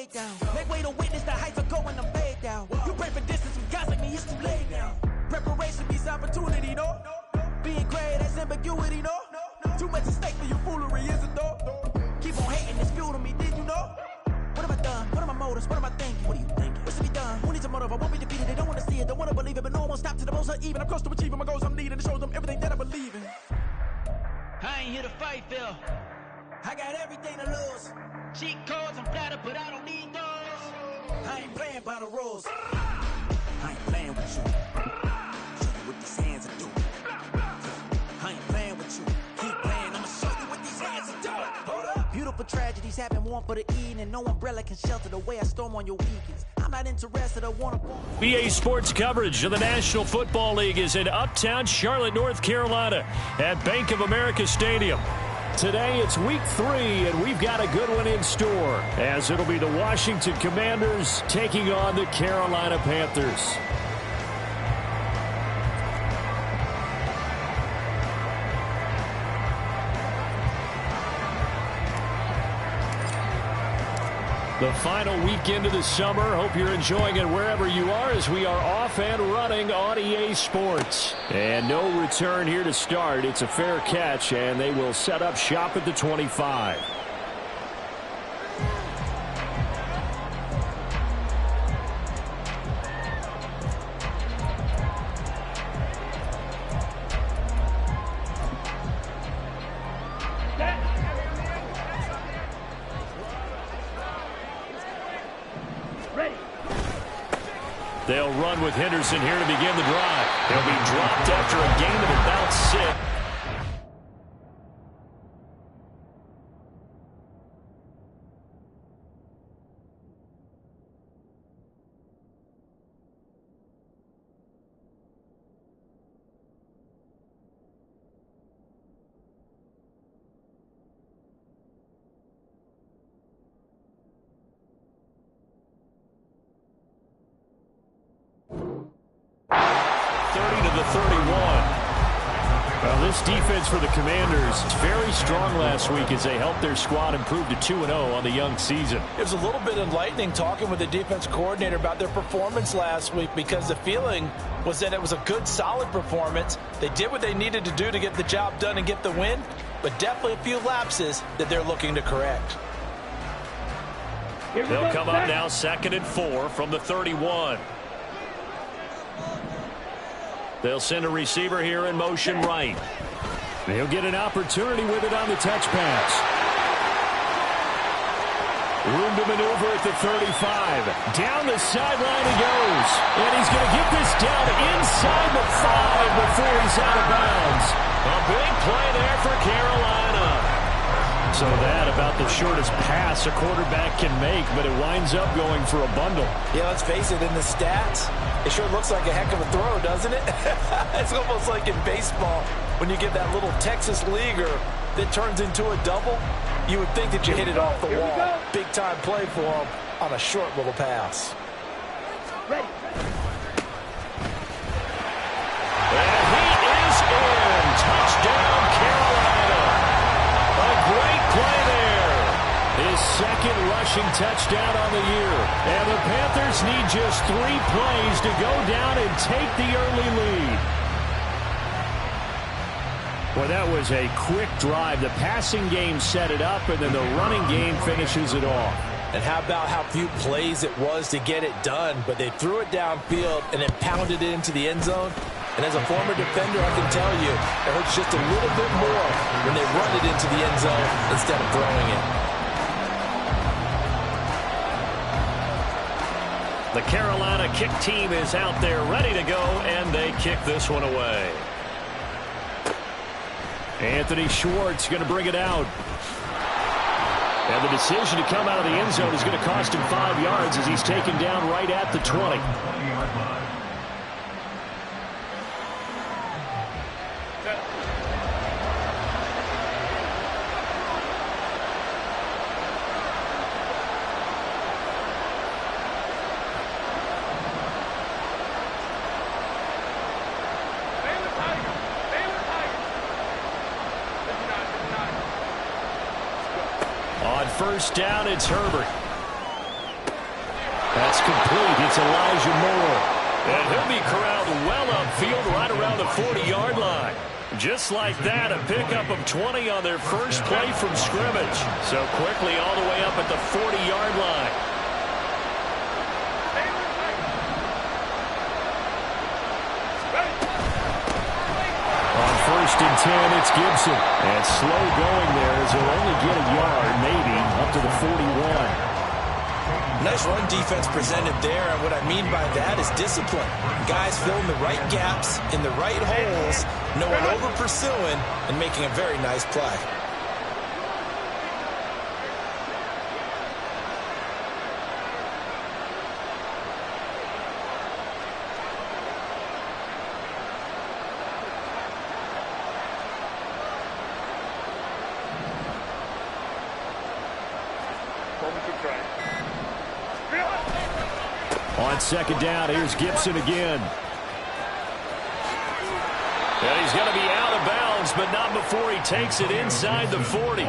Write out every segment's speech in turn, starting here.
way down. Make way to witness the heights are going to fade down. You pray for distance from guys like me, it's too late now. Preparation beats opportunity, no? Being great as ambiguity, no? Too much at stake for your foolery, is it though? Keep on hating, it's fuel to me, did you know? What have I done? What are my motives? What am I thinking? What are you thinking? What's to be done? Who needs a motive? I won't be defeated. They don't want to see it, don't want to believe it, but no one won't stop to the most even. I'm close to achieving my goals I'm leading to show them everything that I believe in. I ain't here to fight, Phil. I got everything to lose. Cheat codes, I'm flattered, but I don't need those. I ain't playing by the rules. I ain't playing with you. Show you what these hands are doing. I ain't playing with you. Keep playing, I'ma show you what these hands are doing. Hold up. Beautiful tragedies happen, one for the evening. No umbrella can shelter the way I storm on your weekends. I'm not interested, I wanna... BA Sports coverage of the National Football League is in Uptown Charlotte, North Carolina at Bank of America Stadium. Today it's week 3, and we've got a good one in store, as it'll be the Washington Commanders taking on the Carolina Panthers. The final weekend of the summer. Hope you're enjoying it wherever you are, as we are off and running on EA Sports. And no return here to start. It's a fair catch, and they will set up shop at the 25. They'll run with Henderson here to begin the drive. He'll be dropped after a gain of about 6. Well, this defense for the Commanders is very strong last week as they helped their squad improve to 2-0 on the young season. It was a little bit enlightening talking with the defense coordinator about their performance last week, because the feeling was that it was a good, solid performance. They did what they needed to do to get the job done and get the win, but definitely a few lapses that they're looking to correct. They'll come up now 2nd and 4 from the 31. They'll send a receiver here in motion right. He'll get an opportunity with it on the touch pass. Room to maneuver at the 35. Down the sideline he goes. And he's going to get this down inside the 5 before he's out of bounds. A big play there for Carolina. So that about the shortest pass a quarterback can make, but it winds up going for a bundle. Yeah, let's face it, in the stats, it sure looks like a heck of a throw, doesn't it? It's almost like in baseball when you get that little Texas leaguer that turns into a double. You would think that you hit it off the wall. Big time play for him on a short little pass. Ready. And he is in. Touchdown, Carolina. A great play there. His second rushing touchdown on the year. And the Panthers need just 3 plays to go down and take the early lead. Well, that was a quick drive. The passing game set it up, and then the running game finishes it off. And how about how few plays it was to get it done, but they threw it downfield and then pounded it into the end zone. And as a former defender, I can tell you, it hurts just a little bit more when they run it into the end zone instead of throwing it. The Carolina kick team is out there ready to go, and they kick this one away. Anthony Schwartz going to bring it out. And the decision to come out of the end zone is going to cost him 5 yards as he's taken down right at the 20. First down, it's Herbert. That's complete. It's Elijah Moore. And he'll be corralled well upfield right around the 40-yard line. Just like that, a pickup of 20 on their first play from scrimmage. So quickly all the way up at the 40-yard line. On 1st and 10, it's Gibson. And slow going there as he'll only get a yard, maybe, up to the 41. Nice run defense presented there, and what I mean by that is discipline. Guys filling the right gaps in the right holes, no one over pursuing, and making a very nice play. On 2nd down, here's Gibson again. And he's going to be out of bounds, but not before he takes it inside the 40.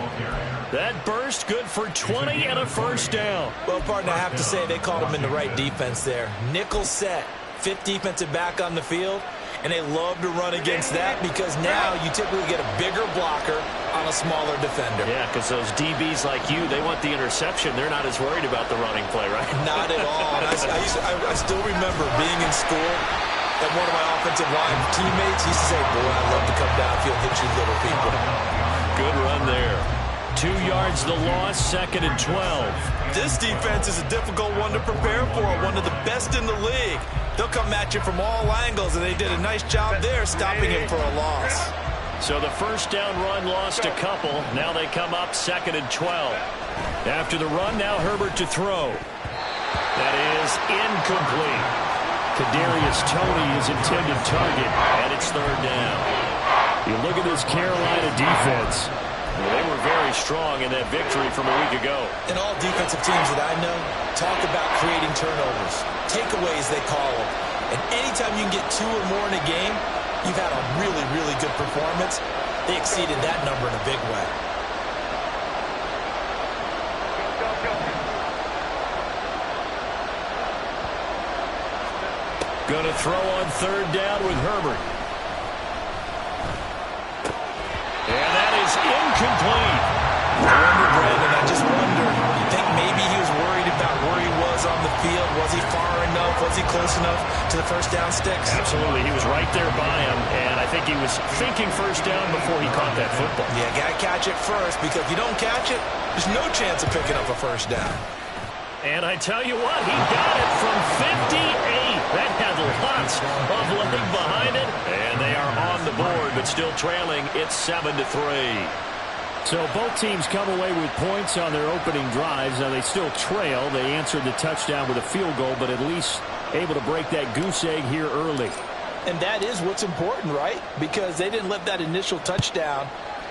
That burst good for 20 and a first down. Well, partner, I have to say they called him in the right defense there. Nickel set, 5th defensive back on the field, and they love to run against that because now you typically get a bigger blocker on a smaller defender. Yeah, because those DBs like you, they want the interception. They're not as worried about the running play, right? Not at all. I still remember being in school, and one of my offensive line teammates used to say, boy, I love to come downfield and hit you little people. Good run there. 2 yards the loss, 2nd and 12. This defense is a difficult one to prepare for, one of the best in the league. They'll come at you from all angles, and they did a nice job there stopping him for a loss. So the first down run lost a couple. Now they come up 2nd and 12. After the run, now Herbert to throw. That is incomplete. Kadarius Toney is intended target, and it's 3rd down. You look at this Carolina defense. They were very strong in that victory from a week ago. And all defensive teams that I know talk about creating turnovers. Takeaways, they call them. And anytime you can get 2 or more in a game, you've had a really, really good performance. They exceeded that number in a big way. Gonna throw on 3rd down with Herbert. And that is incomplete. Brandon, I just wonder, you think maybe he was worried about where he was on the field? Was he far enough? Was he close enough to the first down sticks? Absolutely. He was right there by him, and I think he was thinking first down before he caught that football. Yeah, got to catch it first, because if you don't catch it, there's no chance of picking up a first down. And I tell you what, he got it from 58. That had lots of leg behind it, and they are on the board, but still trailing. It's 7-3. So both teams come away with points on their opening drives. Now they still trail. They answered the touchdown with a field goal, but at least able to break that goose egg here early. And that is what's important, right? Because they didn't let that initial touchdown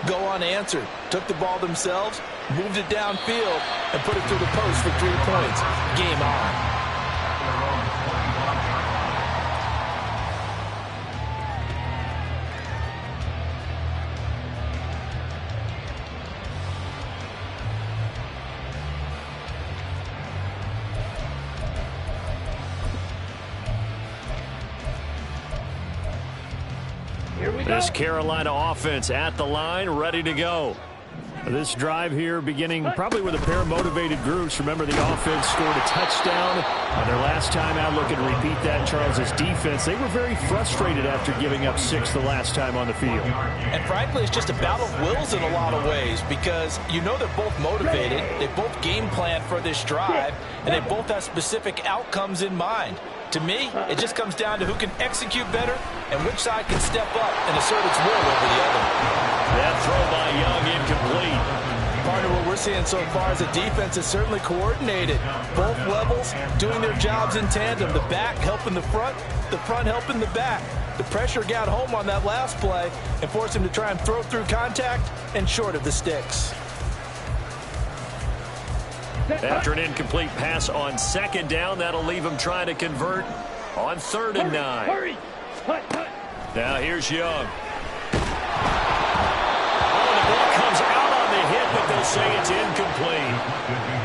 go unanswered. Took the ball themselves, moved it downfield, and put it through the post for 3 points. Game on. This Carolina offense at the line, ready to go. This drive here beginning probably with a pair of motivated groups. Remember, the offense scored a touchdown on their last time out. Looking to repeat that. Charles' defense, they were very frustrated after giving up 6 the last time on the field. And frankly, it's just a battle of wills in a lot of ways, because you know they're both motivated. They both game plan for this drive, and they both have specific outcomes in mind. To me, it just comes down to who can execute better and which side can step up and assert its will over the other. That throw by Young incomplete. Part of what we're seeing so far is the defense is certainly coordinated. Both levels doing their jobs in tandem. The back helping the front helping the back. The pressure got home on that last play and forced him to try and throw through contact and short of the sticks. After an incomplete pass on 2nd down, that'll leave him trying to convert on 3rd and 9. Hurry. Now here's Young. Oh, the ball comes out on the hit, but they will say it's incomplete.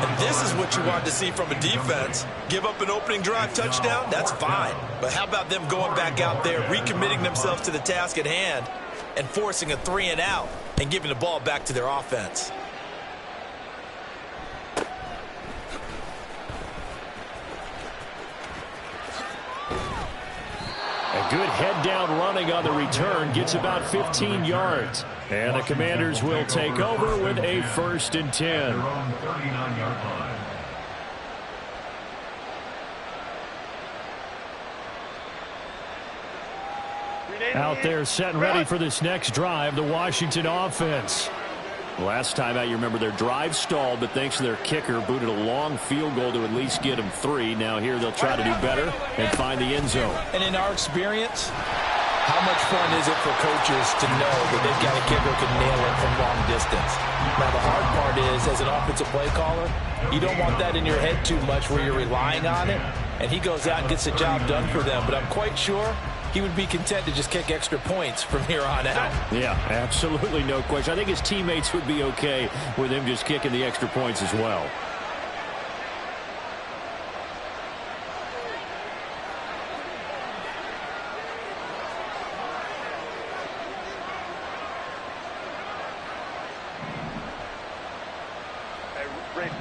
And this is what you want to see from a defense. Give up an opening drive touchdown, that's fine. But how about them going back out there, recommitting themselves to the task at hand, and forcing a 3-and-out and giving the ball back to their offense? A good head-down running on the return gets about 15 yards. And the Commanders will take over with a 1st and 10. Out there set and ready for this next drive, the Washington offense. Last time out, you remember their drive stalled, but thanks to their kicker, booted a long field goal to at least get them 3. Now here they'll try to do better and find the end zone. And in our experience, how much fun is it for coaches to know that they've got a kicker who can nail it from long distance? Now, the hard part is, as an offensive play caller, you don't want that in your head too much where you're relying on it, and he goes out and gets the job done for them. But I'm quite sure he would be content to just kick extra points from here on out. Yeah, absolutely no question. I think his teammates would be okay with him just kicking the extra points as well.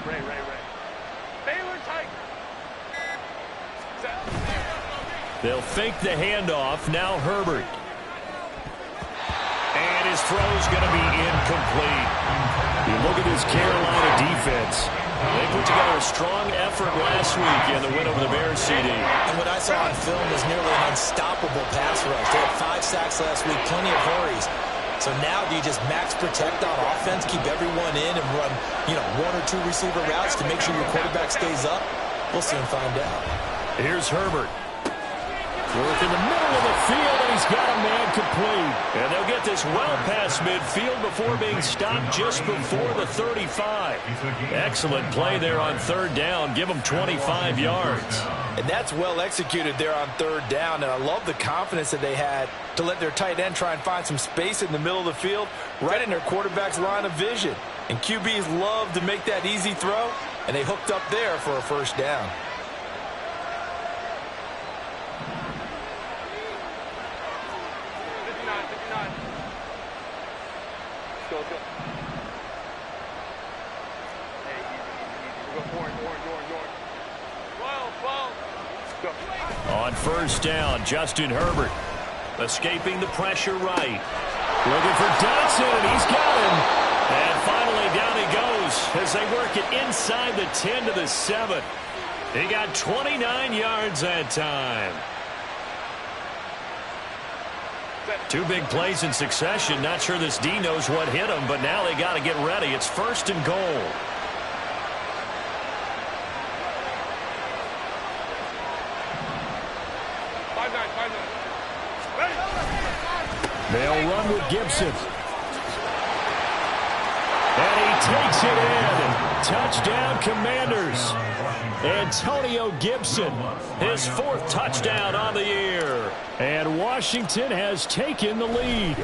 Ray. Baylor tight. They'll fake the handoff. Now Herbert. And his throw's going to be incomplete. You look at this Carolina defense. They put together a strong effort last week in the win over the Bears, CD. And what I saw on film was nearly an unstoppable pass rush. They had 5 sacks last week, plenty of hurries. So now do you just max protect on offense, keep everyone in, and run, 1 or 2 receiver routes to make sure your quarterback stays up? We'll soon find out. Here's Herbert. Work in the middle of the field, and he's got a man complete. And they'll get this well past midfield before being stopped just before the 35. Excellent play there on 3rd down. Give them 25 yards. And that's well executed there on 3rd down. And I love the confidence that they had to let their tight end try and find some space in the middle of the field, right in their quarterback's line of vision. And QBs love to make that easy throw, and they hooked up there for a 1st down. On 1st down, Justin Herbert escaping the pressure right. Looking for Dotson, and he's got him. And finally down he goes as they work it inside the 10 to the 7. He got 29 yards that time. 2 big plays in succession. Not sure this D knows what hit him, but now they got to get ready. It's 1st and goal. They'll run with Gibson. And he takes it in. Touchdown, Commanders. Antonio Gibson, his 4th touchdown on the year. And Washington has taken the lead.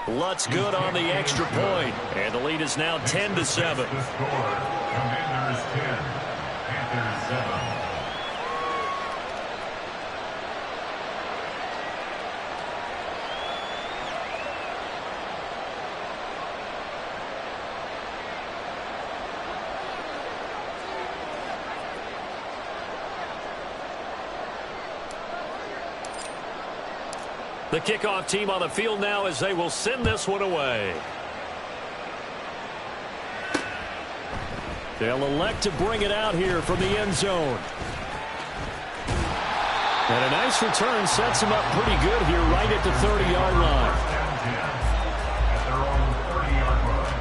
Lutz good on the extra point. And the lead is now 10 to 7. Commanders 10, Panthers 7. The kickoff team on the field now as they will send this one away. They'll elect to bring it out here from the end zone. And a nice return sets him up pretty good here right at the 30-yard line. At their own 30-yard line.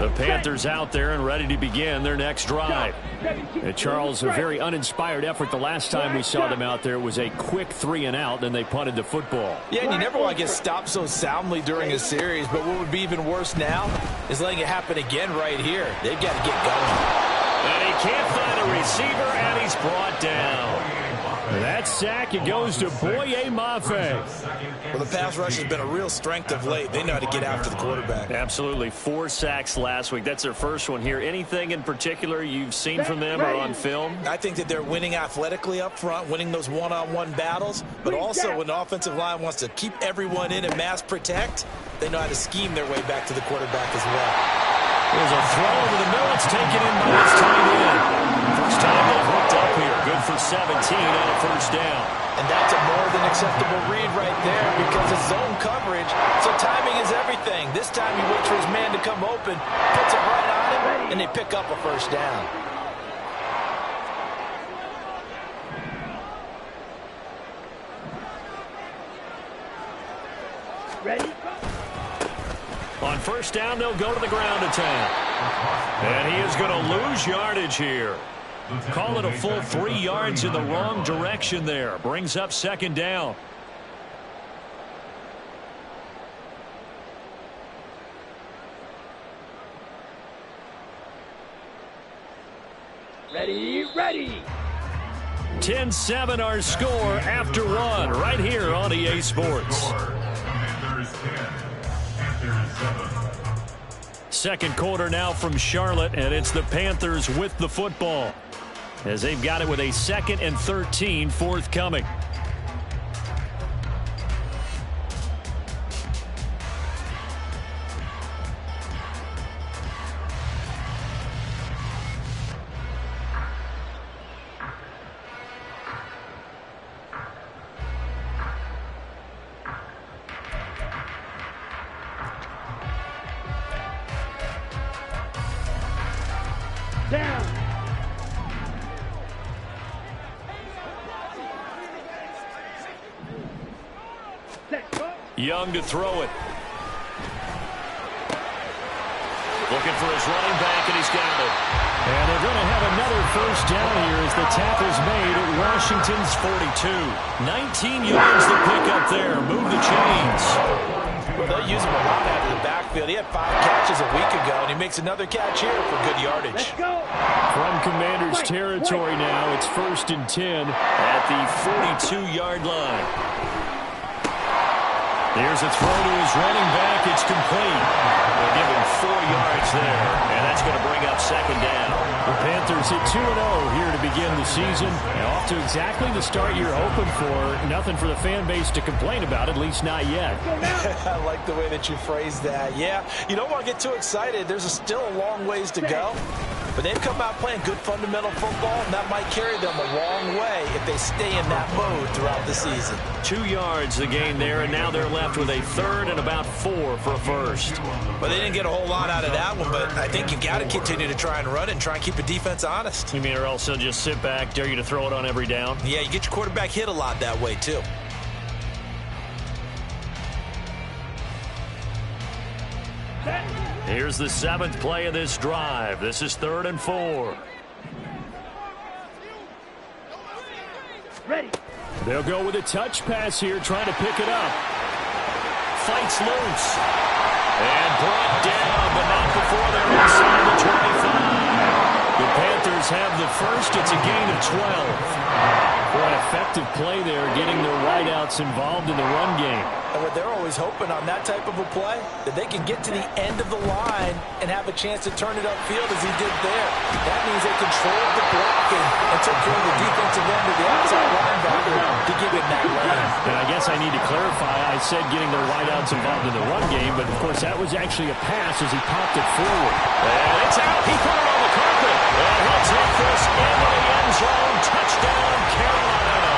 The Panthers out there and ready to begin their next drive. And Charles, a very uninspired effort the last time we saw them out there. It was a quick 3-and-out, then they punted the football. Yeah, and you never want to get stopped so soundly during a series, but what would be even worse now is letting it happen again right here. They've got to get going. And he can't find a receiver, and he's brought down. That sack, it goes to Boye Mafe. Well, the pass rush has been a real strength of late. They know how to get after the quarterback. Absolutely. 4 sacks last week. That's their first one here. Anything in particular you've seen from them or on film? I think that they're winning athletically up front, winning those one-on-one battles, but also when the offensive line wants to keep everyone in and mass protect, they know how to scheme their way back to the quarterback as well. There's a throw over the middle. It's taken in by his tight end. First time they've hooked up here. Good for 17 on a first down. And that's a more than acceptable read right there because it's zone coverage, so timing is everything. This time he waits for his man to come open, puts it right on him, and they pick up a first down. Ready? On first down, they'll go to the ground attack. And he is going to lose yardage here. Call it a full 3 yards in the wrong direction there. Brings up second down. Ready, ready. 10-7 our score after one right here on EA Sports. Commanders 10, Panthers 7. Second quarter now from Charlotte, and it's the Panthers with the football as they've got it with a 2nd and 13 forthcoming. Down. Young to throw it. Looking for his running back, and he's got it. And they're going to have another first down here as the tackle's made at Washington's 42. 19 yards to pick up there. Move the chains. Well, they'll use him a lot out of the backfield. He had 5 catches a week ago, and he makes another catch here for good yardage. Let's go. From Commanders territory now, it's 1st and 10 at the 42-yard line. There's a throw to his running back. It's complete. They'll give him 4 yards there, and that's going to bring up second down. The Panthers hit 2-0 here to begin the season. And off to exactly the start you're hoping for. Nothing for the fan base to complain about, at least not yet. I like the way that you phrased that. Yeah, you don't want to get too excited. There's still a long ways to go. But they've come out playing good fundamental football, and that might carry them a long way if they stay in that mode throughout the season. 2 yards the gain there, and now they're left with a 3rd and about 4 for a first. Well, they didn't get a whole lot out of that one, but I think you've got to continue to try and run it and try and keep the defense honest. You mean, or else they'll just sit back, dare you to throw it on every down? Yeah, you get your quarterback hit a lot that way, too. Here's the 7th play of this drive. This is 3rd and 4. Ready. They'll go with a touch pass here, trying to pick it up. Fights loose. And brought down, but not before they're inside the 25. The Panthers have the first. It's a gain of 12. For an effective play there, getting their wideouts involved in the run game. And what they're always hoping on that type of a play, that they can get to the end of the line and have a chance to turn it upfield as he did there. That means they controlled the blocking and took care of the defensive end of the outside linebacker to give him that lane. And I guess I need to clarify, I said getting their wideouts involved in the run game, but of course that was actually a pass as he popped it forward. And it's out. He put it on the carpet. And he'll take this into the end zone. Touchdown, Carolina.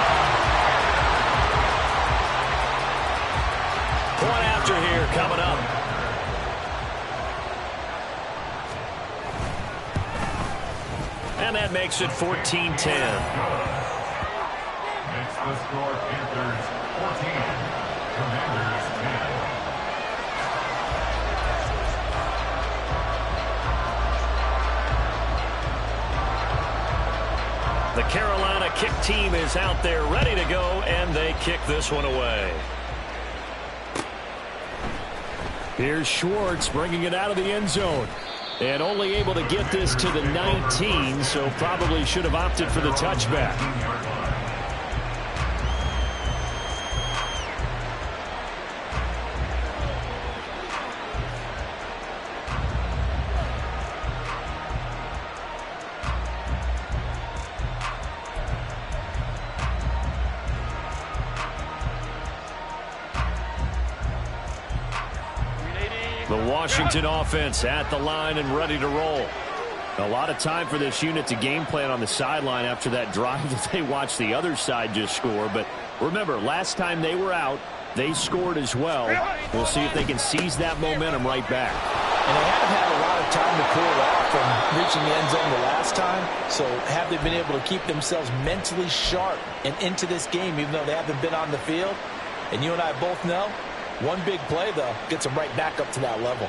Point after here coming up. And that makes it 14-10. Makes the score Panthers 14, Commanders 10. The Carolina kick team is out there ready to go, and they kick this one away. Here's Schwartz bringing it out of the end zone. And only able to get this to the 19, so probably should have opted for the touchback. The Washington offense at the line and ready to roll. A lot of time for this unit to game plan on the sideline after that drive that they watched the other side just score. But remember, last time they were out, they scored as well. We'll see if they can seize that momentum right back. And they haven't had a lot of time to cool off from reaching the end zone the last time. So have they been able to keep themselves mentally sharp and into this game, even though they haven't been on the field? And you and I both know, one big play, though, gets them right back up to that level.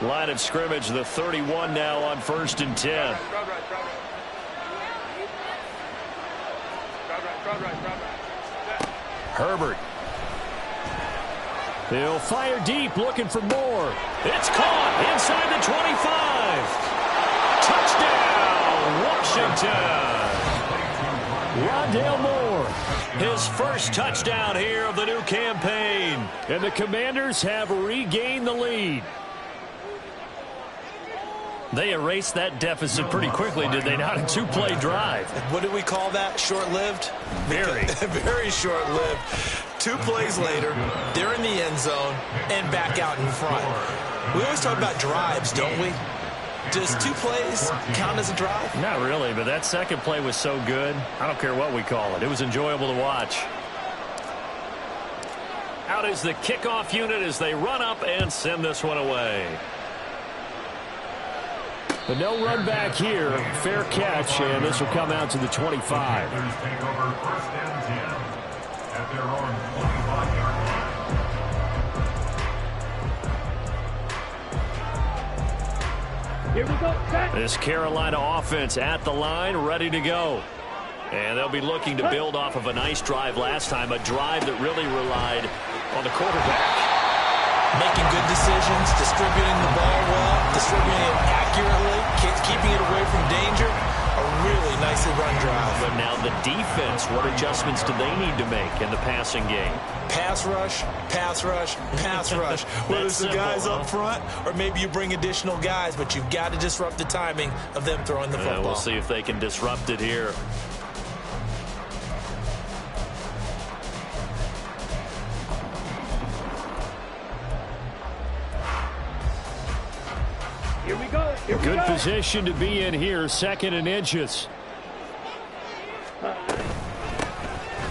Line of scrimmage, the 31 now on 1st and 10. Herbert. He'll fire deep, looking for more. It's caught inside the 25. Touchdown, Washington. Rondale Moore. His first touchdown here of the new campaign. And the Commanders have regained the lead. They erased that deficit pretty quickly, did they not? A two-play drive. What do we call that? Short-lived? Very. Very short-lived. 2 plays later, they're in the end zone and back out in front. We always talk about drives, don't we? Does 2 plays count as a drive? Not really, but that second play was so good. I don't care what we call it. It was enjoyable to watch. Out is the kickoff unit as they run up and send this one away. But no run back here. Fair catch, and this will come out to the 25. Panthers take over 1st and 10 at their own 25-yard line. Here we go. Set. This Carolina offense at the line, ready to go. And they'll be looking to build off of a nice drive last time, a drive that really relied on the quarterback. Making good decisions, distributing the ball well, distributing it accurately, keeping it away from danger. A really nicely run drive. But now the defense, what adjustments do they need to make in the passing game? Pass rush, pass rush, pass rush. Whether it's the guys up front or maybe you bring additional guys, but you've got to disrupt the timing of them throwing the football. We'll see if they can disrupt it here. Here we go. Here we Good go. position to be in here, 2nd and inches.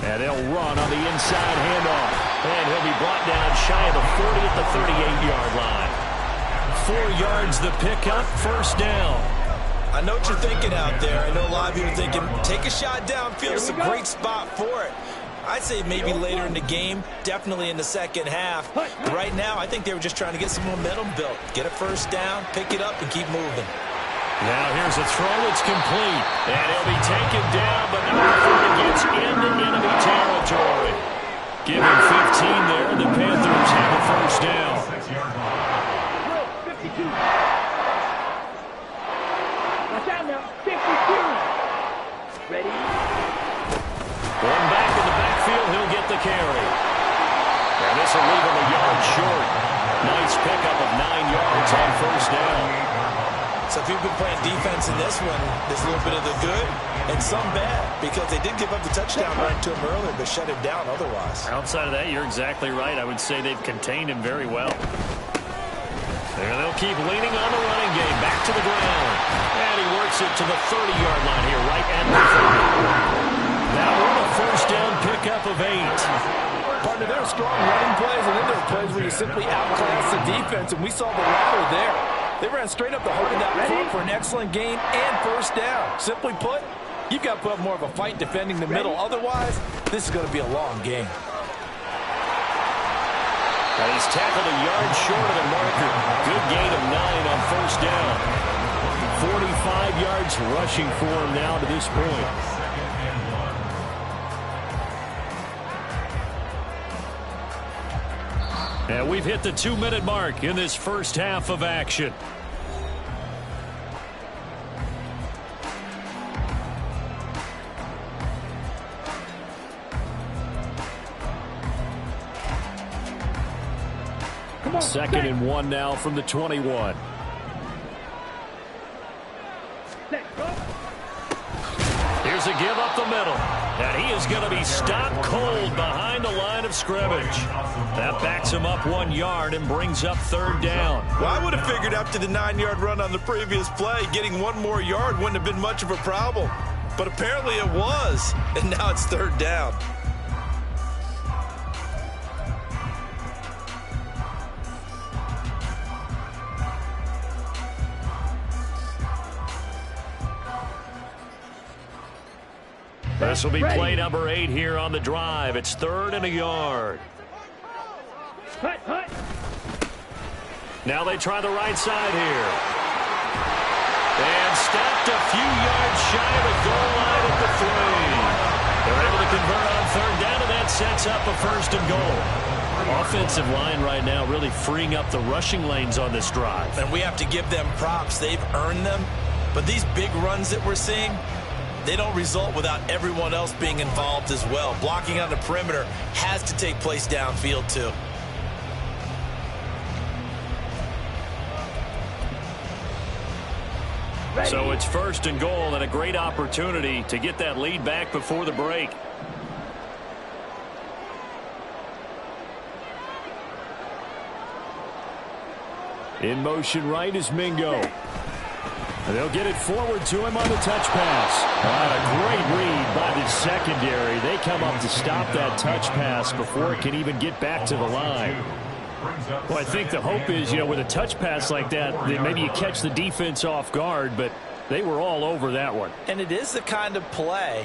And they'll run on the inside handoff. And he'll be brought down shy of the 40 at the 38-yard line. 4 yards the pickup, 1st down. I know what you're thinking out there. I know a lot of you are thinking, take a shot downfield. It's a great spot for it. I'd say maybe later in the game, definitely in the second half. Right now, I think they were just trying to get some momentum built. Get a 1st down, pick it up, and keep moving. Now here's a throw. It's complete. And he'll be taken down, but not before he gets into enemy territory. Give him 15 there. The Panthers have a 1st down. 6-yard line. 52. Watch out now. 52. Ready? One back in the backfield, he'll get the carry. And this will leave him a yard short. Nice pickup of 9 yards on 1st down. So if you've been playing defense in this one, there's a little bit of the good and some bad, because they did give up the touchdown run to him earlier, but shut him down otherwise. Outside of that, you're exactly right. I would say they've contained him very well. And they'll keep leaning on the running game. Back to the ground. And he works it to the 30-yard line here, right at the 30. Now we're a 1st down pickup of 8. Partner, there are strong running plays, and then there are plays where you simply outclass the defense, and we saw the latter there. They ran straight up the heart of that foot for an excellent gain and 1st down. Simply put, you've got to put up more of a fight defending the middle. Otherwise, this is going to be a long game. And he's tackled a yard short of the marker. Good gain of 9 on 1st down. 45 yards rushing for him now to this point. And we've hit the 2-minute mark in this first half of action. Second and 1 now from the 21. Here's a give up the middle. And he is going to be stopped cold behind the line of scrimmage. That backs him up 1 yard and brings up third down. Well, I would have figured after the 9-yard run on the previous play, getting 1 more yard wouldn't have been much of a problem. But apparently it was, and now it's third down. This will be play number 8 here on the drive. It's 3rd and a yard. Now they try the right side here. And stopped a few yards shy of the goal line at the 3. They're able to convert on third down, and that sets up a 1st and goal. Offensive line right now really freeing up the rushing lanes on this drive. And we have to give them props. They've earned them. But these big runs that we're seeing, they don't result without everyone else being involved as well. Blocking on the perimeter has to take place downfield too. So it's 1st and goal and a great opportunity to get that lead back before the break. In motion right is Mingo. And they'll get it forward to him on the touch pass. A great read by the secondary. They come up to stop that touch pass before it can even get back to the line. Well, I think the hope is, with a touch pass like that maybe you catch the defense off guard, but they were all over that one. And it is the kind of play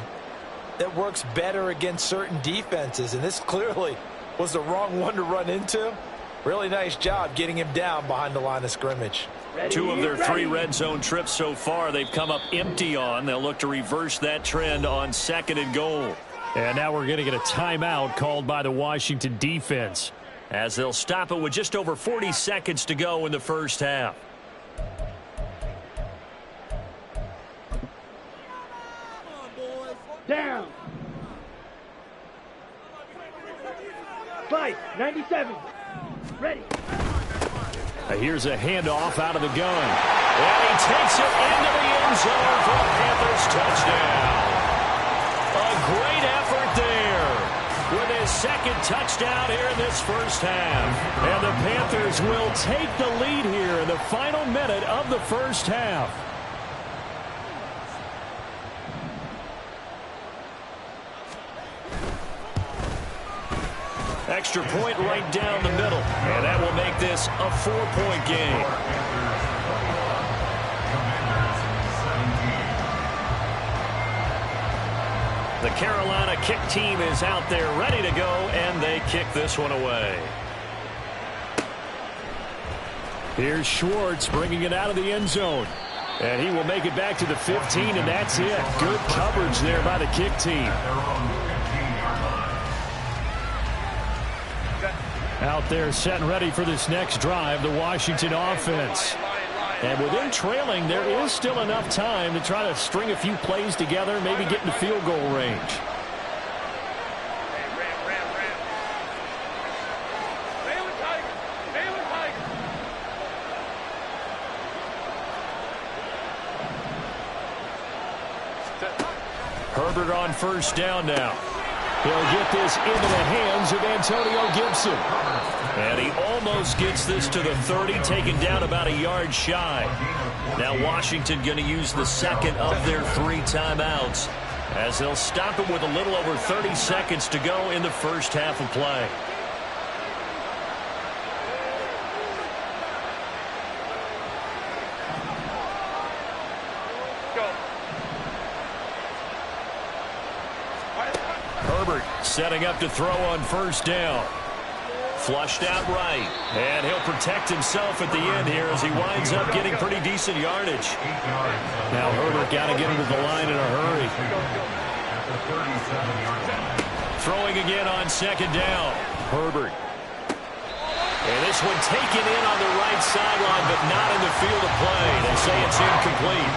that works better against certain defenses, and this clearly was the wrong one to run into. Really nice job getting him down behind the line of scrimmage. 2 of their 3 red zone trips so far they've come up empty on. They'll look to reverse that trend on 2nd and goal. And now we're going to get a timeout called by the Washington defense, as they'll stop it with just over 40 seconds to go in the first half. Down. Fight. 97. Ready. Here's a handoff out of the gun. And he takes it into the end zone for a Panthers touchdown. A great effort there with his 2nd touchdown here in this first half. And the Panthers will take the lead here in the final minute of the first half. Extra point right down the middle. And that will make this a 4-point game. The Carolina kick team is out there ready to go, and they kick this one away. Here's Schwartz bringing it out of the end zone. And he will make it back to the 15, and that's it. Good coverage there by the kick team. Out there set and ready for this next drive, the Washington offense. And with them trailing, there is still enough time to try to string a few plays together, maybe get into field goal range. Herbert on first down now. He'll get this into the hands of Antonio Gibson. And he almost gets this to the 30, taken down about a yard shy. Now Washington going to use the 2nd of their 3 timeouts, as they'll stop it with a little over 30 seconds to go in the first half of play. Herbert setting up to throw on first down. Flushed out right. And he'll protect himself at the end here as he winds up getting pretty decent yardage. Now Herbert got to get into the line in a hurry. Throwing again on second down. Herbert. And this one taken in on the right sideline, but not in the field of play. They say it's incomplete.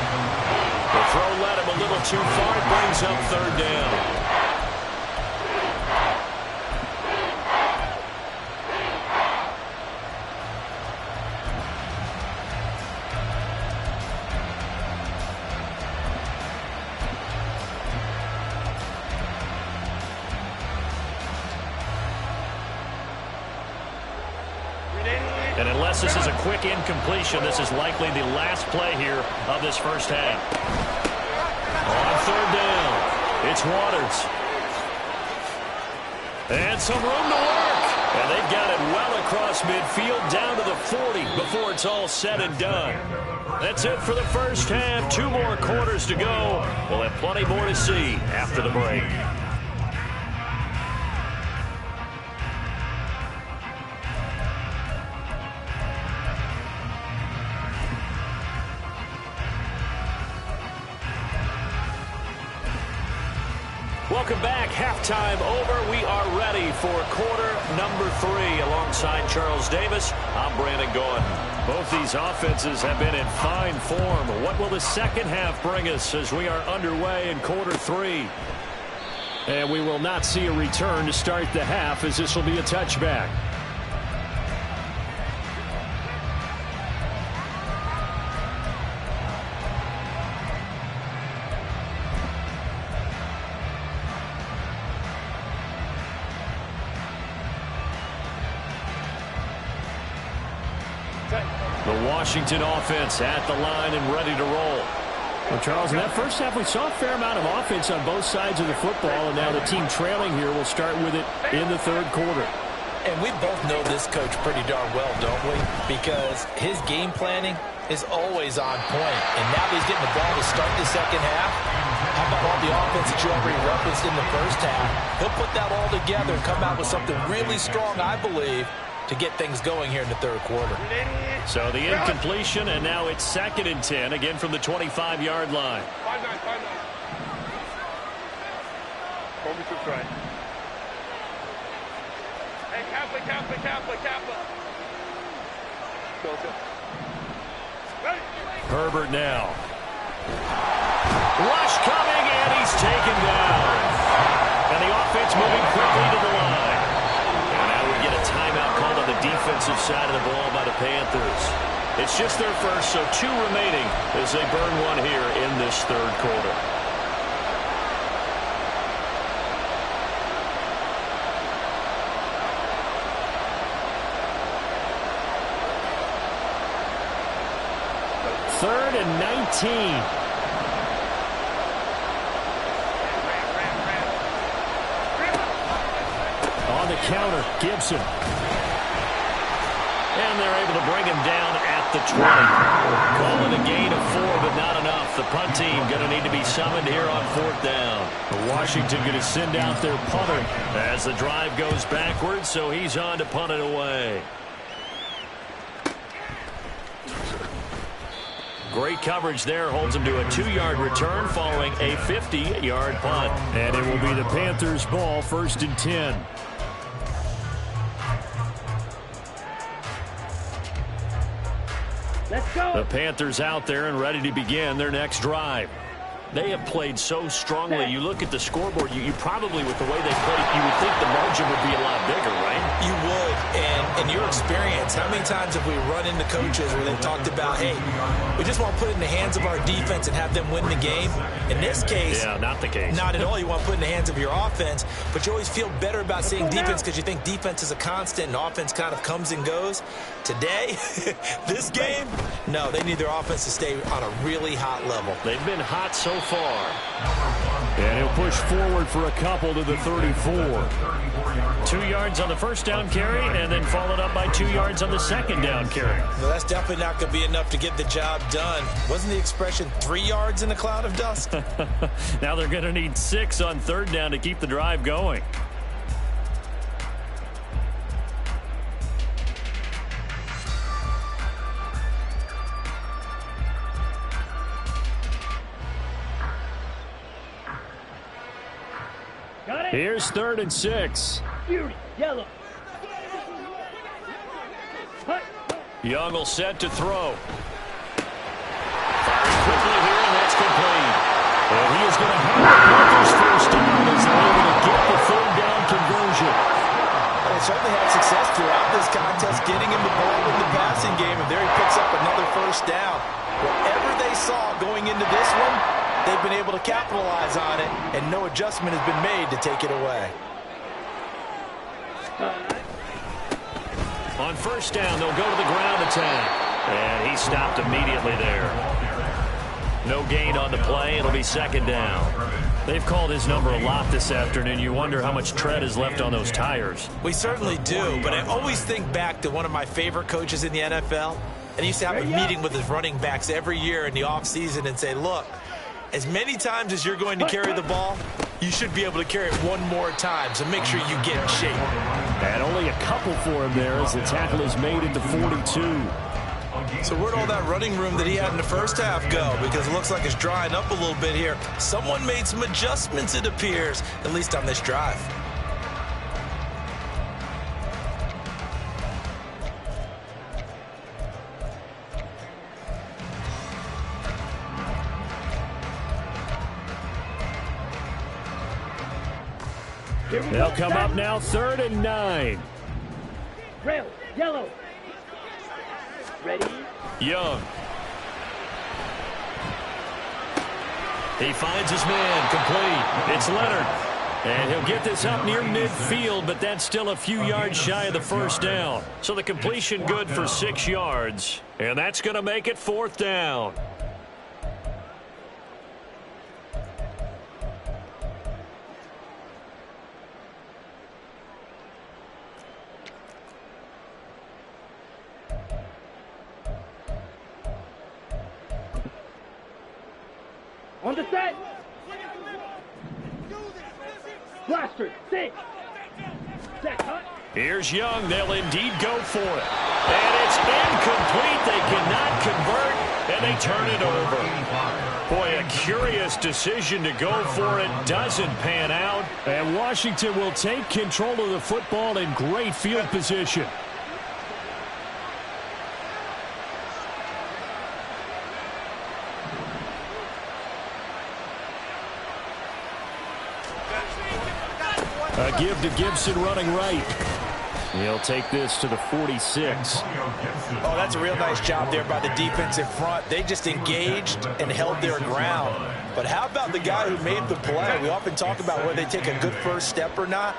The throw led him a little too far. It brings up third down. And unless this is a quick incompletion, this is likely the last play here of this first half. On third down, it's Waters. And some room to work. And they've got it well across midfield down to the 40 before it's all said and done. That's it for the first half. 2 more quarters to go. We'll have plenty more to see after the break. Welcome back. Halftime over. We are ready for quarter number 3. Alongside Charles Davis, I'm Brandon Gordon. Both these offenses have been in fine form. What will the second half bring us as we are underway in quarter 3? And we will not see a return to start the half, as this will be a touchback. The Washington offense at the line and ready to roll. Well, Charles, in that first half, we saw a fair amount of offense on both sides of the football, and now the team trailing here will start with it in the third quarter. And we both know this coach pretty darn well, don't we? Because his game planning is always on point. And now that he's getting the ball to start the second half, how about all the offense that you already referenced in the first half? He'll put that all together and come out with something really strong, I believe, to get things going here in the third quarter. So the incompletion, and now it's 2nd and 10, again from the 25-yard line. 5-9. Hold me to try. Hey, Kappa. Ready? Herbert now. Rush coming, and he's taken down. And the offense moving quickly to the line. Get a timeout called on the defensive side of the ball by the Panthers. It's just their first, so 2 remaining as they burn one here in this third quarter. Third and 19. On the counter, Gibson. And they're able to bring him down at the 20. Calling a gain of 4, but not enough. The punt team going to need to be summoned here on 4th down. Washington going to send out their punter as the drive goes backwards, so he's on to punt it away. Great coverage there, holds him to a 2-yard return following a 50-yard punt. And it will be the Panthers' ball, 1st and 10. Let's go. The Panthers out there and ready to begin their next drive. They have played so strongly. You look at the scoreboard, you probably, with the way they played, you would think the margin would be a lot bigger, right? You would. And in your experience, how many times have we run into coaches where they've talked about, hey, we just want to put it in the hands of our defense and have them win the game? In this case, yeah, not the case. Not at all. You want to put it in the hands of your offense, but you always feel better about seeing defense because you think defense is a constant and offense kind of comes and goes. Today, this game, no, they need their offense to stay on a really hot level. They've been hot so far. And he'll push forward for a couple to the 34. 2 yards on the first down carry, and then followed up by 2 yards on the second down carry. Well, that's definitely not going to be enough to get the job done. Wasn't the expression 3 yards in a cloud of dust? Now they're going to need 6 on third down to keep the drive going. Here's 3rd and 6. Beauty, yellow. Hut. Young will set to throw. Firing quickly here, and that's complete. And he is going to have the Panthers first down as they're able to get the 3rd down conversion. They certainly had success throughout this contest, getting him the ball in the passing game, and there he picks up another first down. Whatever they saw going into this one, they've been able to capitalize on it, and no adjustment has been made to take it away. On first down, they'll go to the ground attack. And he stopped immediately there. No gain on the play. It'll be 2nd down. They've called his number a lot this afternoon. You wonder how much tread is left on those tires. We certainly do, but I always think back to one of my favorite coaches in the NFL. And he used to have a meeting with his running backs every year in the offseason and say, look, as many times as you're going to carry the ball, you should be able to carry it one more time, so make sure you get in shape. And only a couple for him there as the tackle is made at the 42. So where'd all that running room that he had in the first half go? Because it looks like it's drying up a little bit here. Someone made some adjustments, it appears, at least on this drive. They'll come up now 3rd and 9. Rail, yellow. Ready? Young. He finds his man, complete. It's Leonard. And he'll get this up near midfield, but that's still a few yards shy of the first down. So the completion good for 6 yards. And that's going to make it 4th down. On the set. Blaster, sit. Set, hut. Here's Young. They'll indeed go for it. And it's incomplete. They cannot convert, and they turn it over. Boy, a curious decision to go for it. Doesn't pan out. And Washington will take control of the football in great field position. A give to Gibson running right. He'll take this to the 46. Oh, that's a real nice job there by the defensive front. They just engaged and held their ground. But how about the guy who made the play? We often talk about whether they take a good first step or not.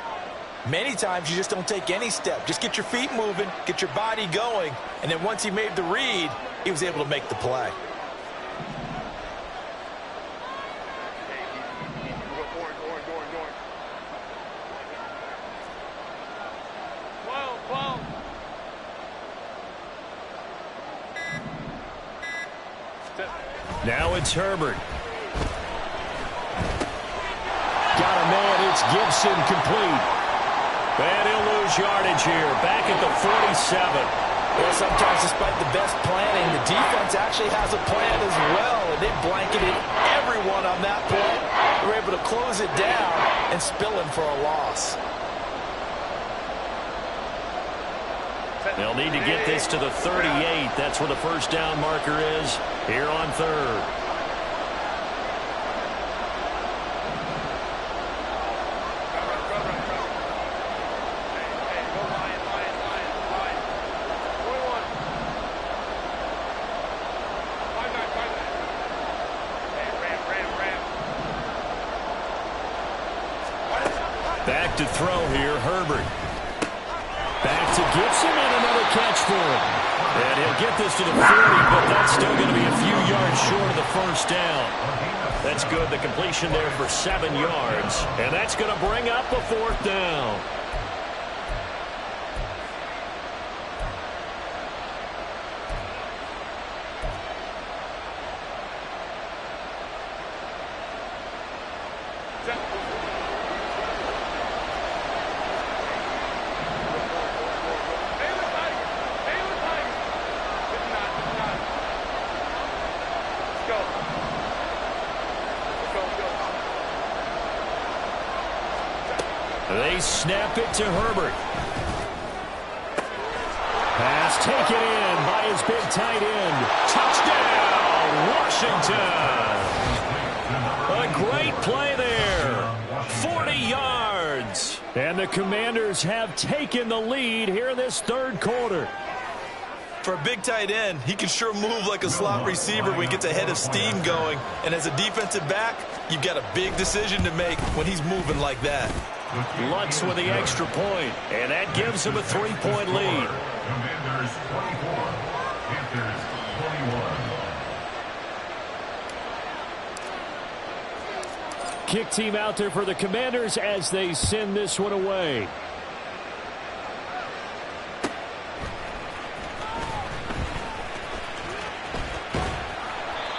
Many times you just don't take any step. Just get your feet moving, get your body going, and then once he made the read, he was able to make the play. Now it's Herbert. Got a man, it's Gibson, complete. And he'll lose yardage here, back at the 47. Well, sometimes despite the best planning, the defense actually has a plan as well, and they blanketed everyone on that play. They were able to close it down and spill him for a loss. They'll need to get this to the 38. That's where the first down marker is here on 3rd. Back to throw here, Herbert. Back to Gibson, and another catch for him. And he'll get this to the 40, but that's still going to be a few yards short of the first down. That's good. The completion there for 7 yards. And that's going to bring up a 4th down. They snap it to Herbert. Pass taken in by his big tight end. Touchdown, Washington. A great play there. 40 yards. And the Commanders have taken the lead here in this third quarter. For a big tight end, he can sure move like a slot receiver when he gets a head of steam going. And as a defensive back, you've got a big decision to make when he's moving like that. Lutz with the extra point, and that gives him a 3-point lead. Commanders 24, Panthers 21. Kick team out there for the Commanders as they send this one away.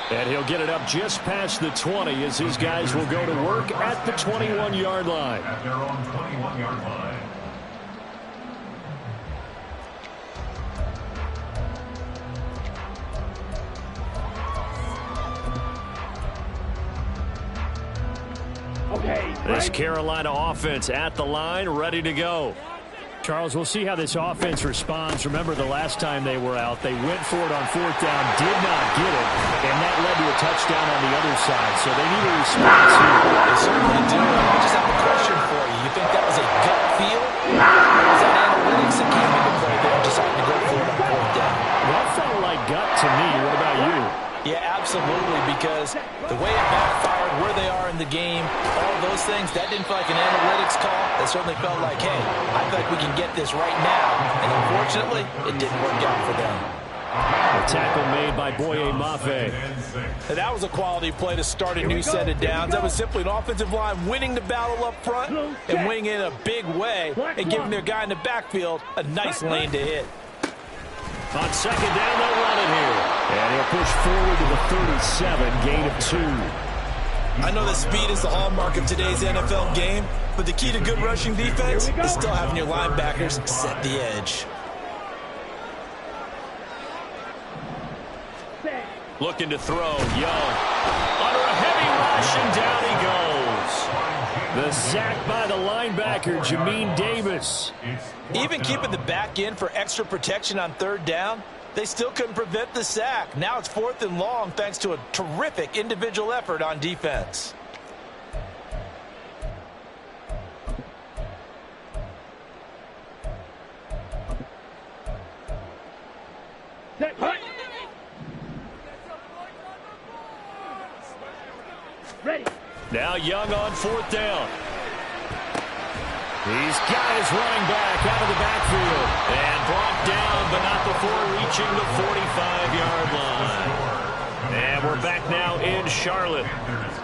And he'll get it up just past the 20 as his guys will go to work at the 21-yard line. At their own 21-yard line. Okay. This Carolina offense at the line, ready to go. Charles, we'll see how this offense responds. Remember, the last time they were out, they went for it on 4th down, did not get it, and that led to a touchdown on the other side. So they need a response here. They certainly do. I just have a question for you. You think that was a gut feel? Or was that analytics that came into play there, deciding to go for it on 4th down? That felt like gut to me. What about you? Yeah, absolutely, because the way it backfired, where they are in the game, all those things, that didn't feel like an analytics call. That certainly felt like, hey, I feel like we can get this right now. And unfortunately, it didn't work out for them. A tackle made by Boye Mafe. And that was a quality play to start a new set of downs. That was simply an offensive line winning the battle up front and winning in a big way and giving their guy in the backfield a nice lane to hit. On 2nd down, they'll run it here. And he'll push forward to the 37, gain of 2. I know that speed is the hallmark of today's NFL game, but the key to good rushing defense is still having your linebackers set the edge. Looking to throw, Young. Under a heavy rush, and down he goes. The sack by the linebacker, Jamin Davis. Even keeping the back end for extra protection on 3rd down, they still couldn't prevent the sack. Now it's 4th and long thanks to a terrific individual effort on defense. Set. Hut. Ready. Now Young on 4th down. He's got his running back out of the backfield. And brought down, but not before reaching the 45-yard line. And we're back now in Charlotte.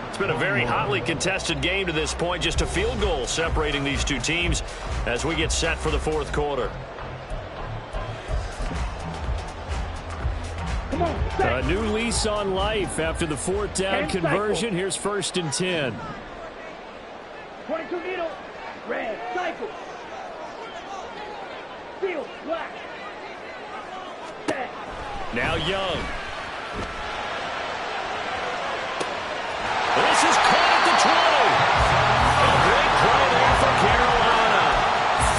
It's been a very hotly contested game to this point. Just a field goal separating these two teams as we get set for the 4th quarter. Come on. Set. A new lease on life after the 4th down conversion. Here's 1st and 10. 22 needle. Red. Cycle. Field. Black. Set. Now Young. This is caught at the 20. A great play there for Carolina.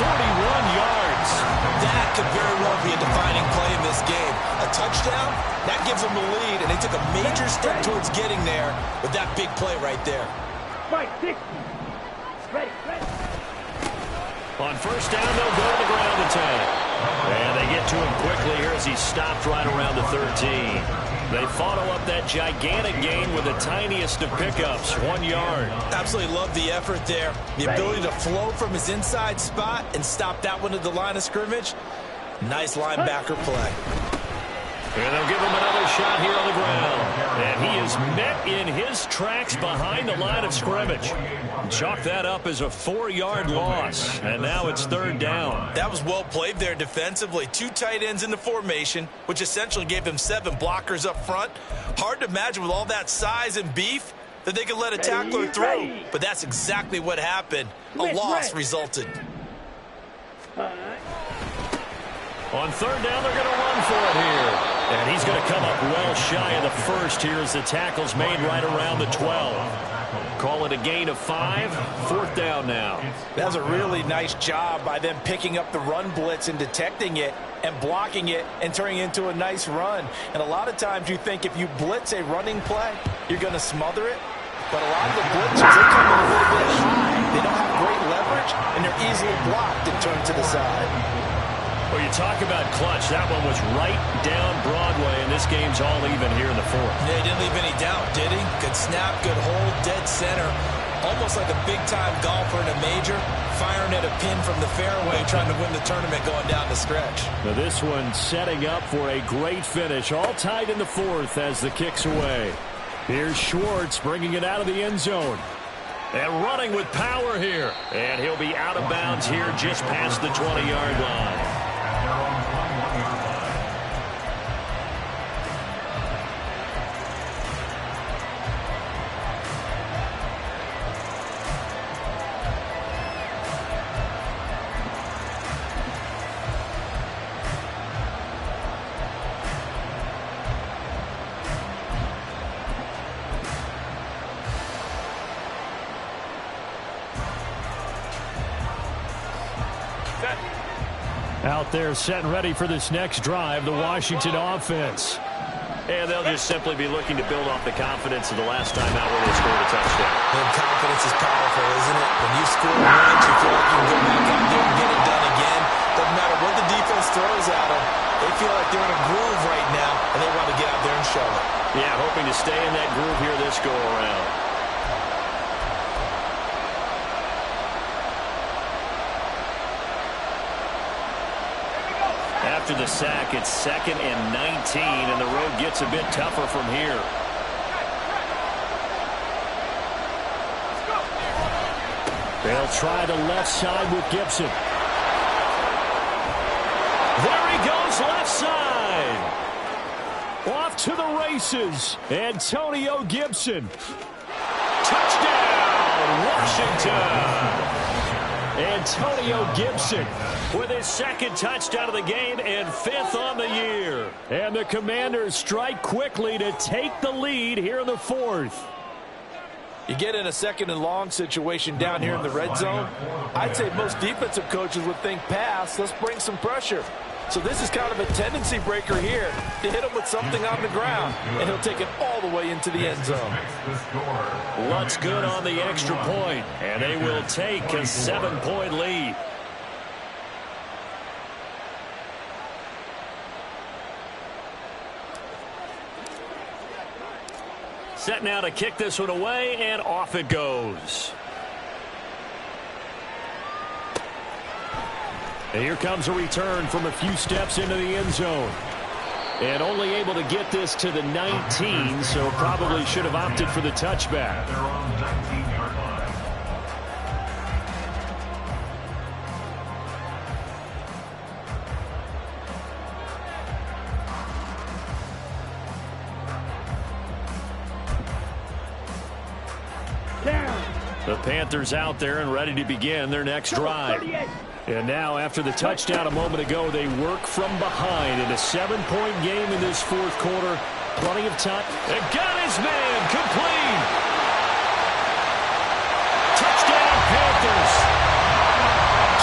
41 yards. That could very well be a defining play in this game. A touchdown, that gives them the lead, and they took a major step towards getting there with that big play right there. Fight. 60. Ready. Ready. On 1st down, they'll go to the ground attack. And they get to him quickly here as he stopped right around the 13. They follow up that gigantic gain with the tiniest of pickups, 1 yard. Absolutely love the effort there. The ability to flow from his inside spot and stop that one at the line of scrimmage. Nice linebacker play. And they'll give him another shot here on the ground. And he is met in his tracks behind the line of scrimmage. Chalk that up as a 4-yard loss. And now it's 3rd down. That was well played there defensively. 2 tight ends in the formation, which essentially gave them 7 blockers up front. Hard to imagine with all that size and beef that they could let a tackler through. But that's exactly what happened. A loss resulted. On 3rd down, they're going to run for it here. And he's is going to come up well shy of the first here as the tackle's made right around the 12. Call it a gain of 5. 4th down now. That's a really nice job by them picking up the run blitz and detecting it and blocking it and turning it into a nice run. And a lot of times you think if you blitz a running play, you're going to smother it. But a lot of the blitzers, they come in a little bit high. They don't have great leverage, and they're easily blocked and turned to the side. Well, you talk about clutch. That one was right down Broadway, and this game's all even here in the 4th. Yeah, he didn't leave any doubt, did he? Good snap, good hold, dead center. Almost like a big-time golfer in a major, firing at a pin from the fairway, trying to win the tournament going down the stretch. Now this one setting up for a great finish. All tied in the 4th as the kick's away. Here's Schwartz bringing it out of the end zone. And running with power here. And he'll be out of bounds here just past the 20-yard line. Out there set and ready for this next drive, the Washington offense. And they'll just simply be looking to build off the confidence of the last time out where they scored a touchdown. And confidence is powerful, isn't it? When you score once, you feel like you can go back out there and get it done again. Doesn't matter what the defense throws at them. They feel like they're in a groove right now, and they want to get out there and show it. Yeah, hoping to stay in that groove here this go-around. After the sack, it's 2nd and 19, and the road gets a bit tougher from here. They'll try the left side with Gibson. There he goes, left side. Off to the races, Antonio Gibson. Touchdown, Washington. Antonio Gibson with his 2nd touchdown of the game and 5th on the year. And the Commanders strike quickly to take the lead here in the 4th. You get in a 2nd and long situation down here in the red zone. I'd say most defensive coaches would think pass. Let's bring some pressure. So this is kind of a tendency breaker here to hit him with something on the ground, and he'll take it all the way into the end zone. What's good on the extra point, and they will take a 7-point lead. Set now to kick this one away, and off it goes. And here comes a return from a few steps into the end zone. And only able to get this to the 19, so probably should have opted for the touchback. They're on the 19-yard line. The Panthers out there and ready to begin their next drive. And now, after the touchdown a moment ago, they work from behind in a 7-point game in this 4th quarter. Plenty of time. And got his man complete. Touchdown, Panthers.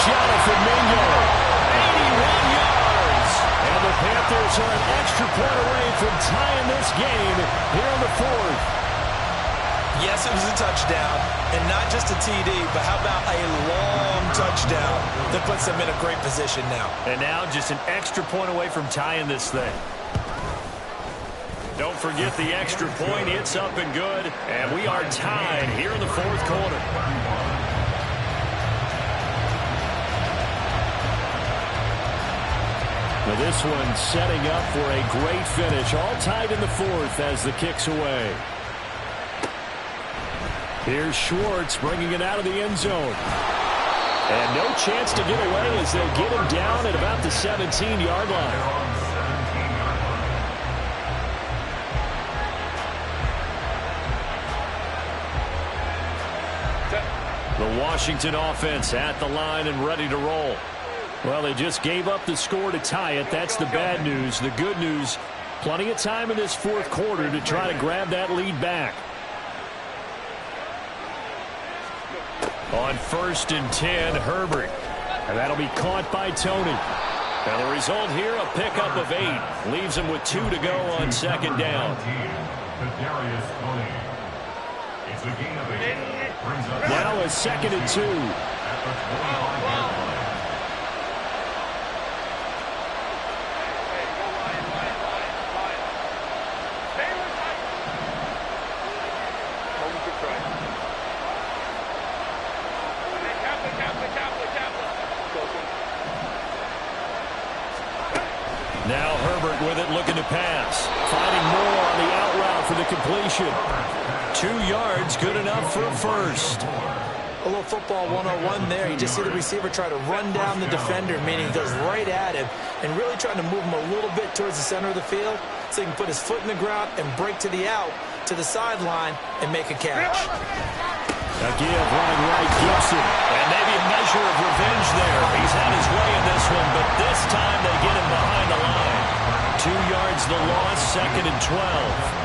Jonathan Mingo, 81 yards. And the Panthers are an extra point away from tying this game here in the 4th. Yes, it was a touchdown, and not just a TD, but how about a long touchdown that puts them in a great position now. And now just an extra point away from tying this thing. Don't forget the extra point. It's up and good, and we are tied here in the 4th quarter. Now this one setting up for a great finish. All tied in the 4th as the kick's away. Here's Schwartz bringing it out of the end zone. And no chance to get away as they'll get him down at about the 17-yard line. The Washington offense at the line and ready to roll. Well, they just gave up the score to tie it. That's the bad news. The good news, Plenty of time in this fourth quarter to try to grab that lead back. On 1st and 10, Herbert. And that'll be caught by Tony. And the result here, a pickup of 8. Leaves him with 2 to go on 2nd down. Now a 2nd and 2. Now Herbert with it, looking to pass. Finding more on the out route for the completion. 2 yards, good enough for a first. A little football 101 there. You just see the receiver try to run down the defender, meaning he goes right at him, and really trying to move him a little bit towards the center of the field so he can put his foot in the ground and break to the out, to the sideline, and make a catch. A give running right, Gibson. And maybe a measure of revenge there. He's had his way in this one, but this time they get him behind the line. 2 yards the loss, 2nd and 12.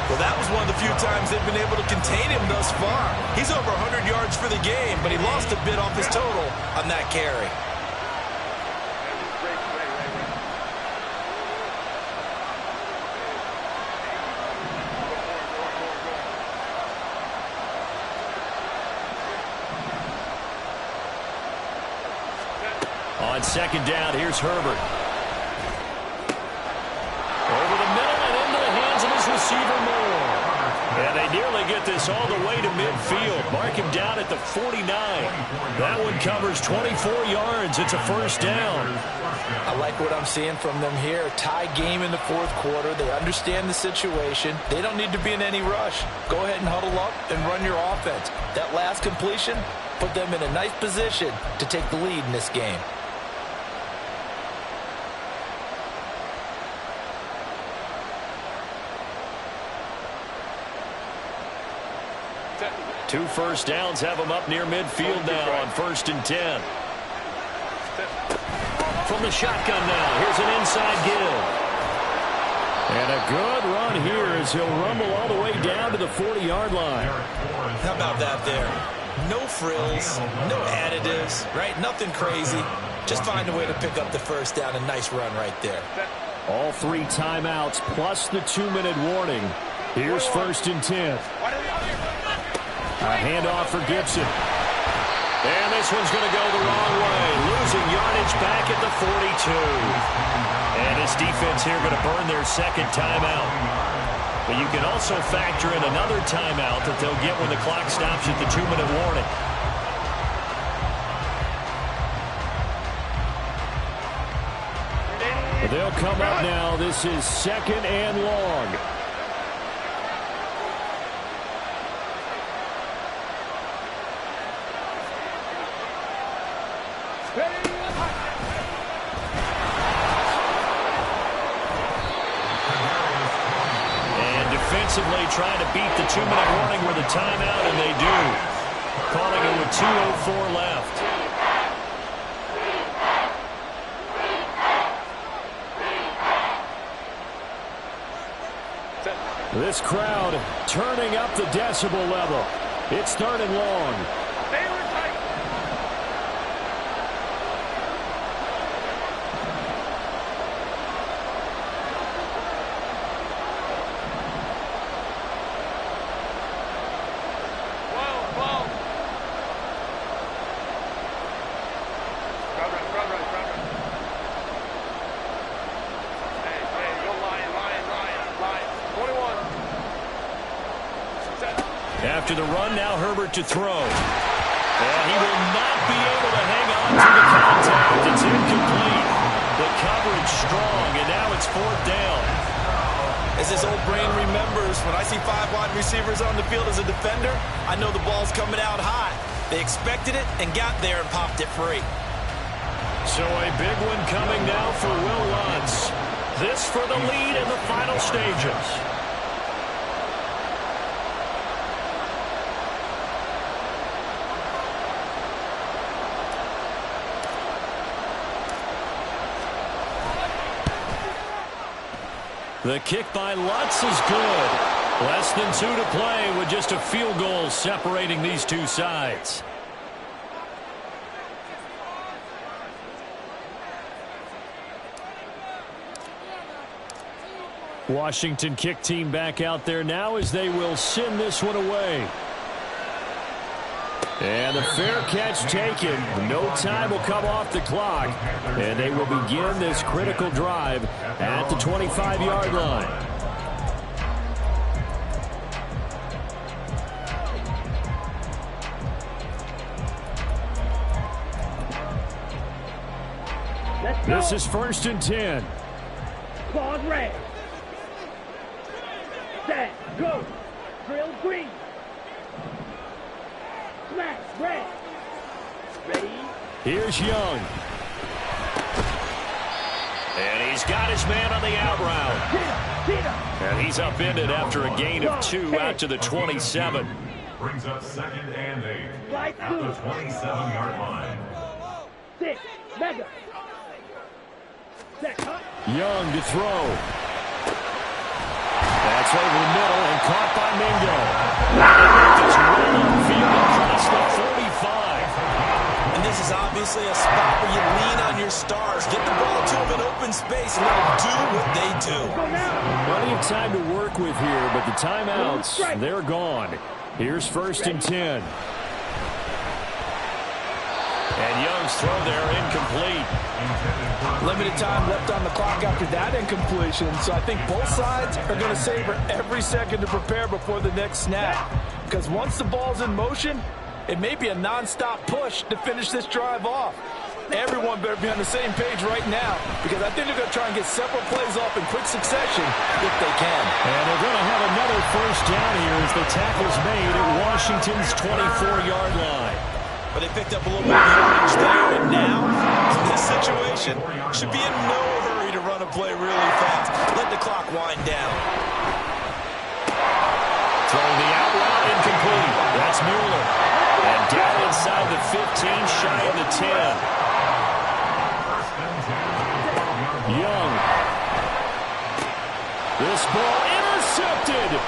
Well, that was one of the few times they've been able to contain him thus far. He's over 100 yards for the game, but he lost a bit off his total on that carry. On 2nd down, here's Herbert. Over the middle and into the hands of his receiver, Moore. And they nearly get this all the way to midfield. Mark him down at the 49. That one covers 24 yards. It's a first down. I like what I'm seeing from them here. Tie game in the fourth quarter. They understand the situation. They don't need to be in any rush. Go ahead and huddle up and run your offense. That last completion put them in a nice position to take the lead in this game. Two first downs have them up near midfield now on 1st and 10. From the shotgun now, here's an inside give. And a good run here as he'll rumble all the way down to the 40-yard line. How about that there? No frills, no additives, right? Nothing crazy. Just find a way to pick up the first down. A nice run right there. All 3 timeouts plus the 2-minute warning. Here's 1st and 10. A handoff for Gibson. And this one's going to go the wrong way. Losing yardage back at the 42. And his defense here going to burn their 2nd timeout. But you can also factor in another timeout that they'll get when the clock stops at the 2-minute warning. But they'll come up now. This is 2nd and long. Defensively trying to beat the 2-minute warning with a timeout, and they do. Calling it with 2:04 left. This crowd turning up the decibel level. It's 3rd and long. After the run, now Herbert to throw. And he will not be able to hang on to the contact. It's incomplete. The coverage strong, and now it's 4th down. As this old brain remembers, when I see 5 wide receivers on the field as a defender, I know the ball's coming out high. They expected it and got there and popped it free. So a big one coming now for Will Lutz. This for the lead in the final stages. The kick by Lutz is good. Less than 2 to play with just a field goal separating these two sides. Washington kick team back out there now as they will send this one away. And the fair catch taken. No time will come off the clock. And they will begin this critical drive at the 25-yard line. This is 1st and 10. Claws red. Set. Go. Drill green. Smash red. Ready. Here's Young. And he's got his man on the out route. And he's upended after a gain of 2 out to the 27. Brings up 2nd and 8 at the 27-yard line. 6. Mega. Set. Young to throw. That's over the middle and caught by Mingo. Just roll upfield across the 45. And this is obviously a spot where you lean on your stars. Get the ball to them in open space and let them do what they do. Plenty of time to work with here, but the timeouts, they're gone. Here's 1st and 10. And Young's throw there incomplete. Limited time left on the clock after that incompletion, so I think both sides are going to savor every second to prepare before the next snap. Because once the ball's in motion, it may be a non-stop push to finish this drive off. Everyone better be on the same page right now, because I think they're going to try and get several plays off in quick succession if they can. And they're going to have another 1st down here as the tackle's made at Washington's 24-yard line. But they picked up a little bit of yardage there, and now, in this situation, should be in no hurry to run a play really fast. Let the clock wind down. Throwing the out route incomplete. That's Mueller. And down inside the 15, shy of the 10. Young. This ball intercepted.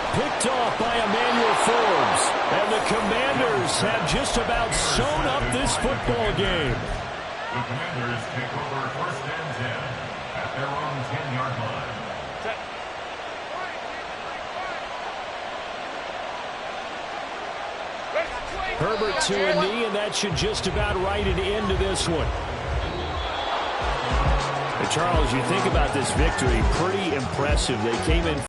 Picked off by Emmanuel Forbes. And the Commanders have just about sewn up this football game. The Commanders take over 1st and 10 at their own 10-yard line. Herbert to a knee, and that should just about write an end to this one. Charles, you think about this victory, pretty impressive. They came in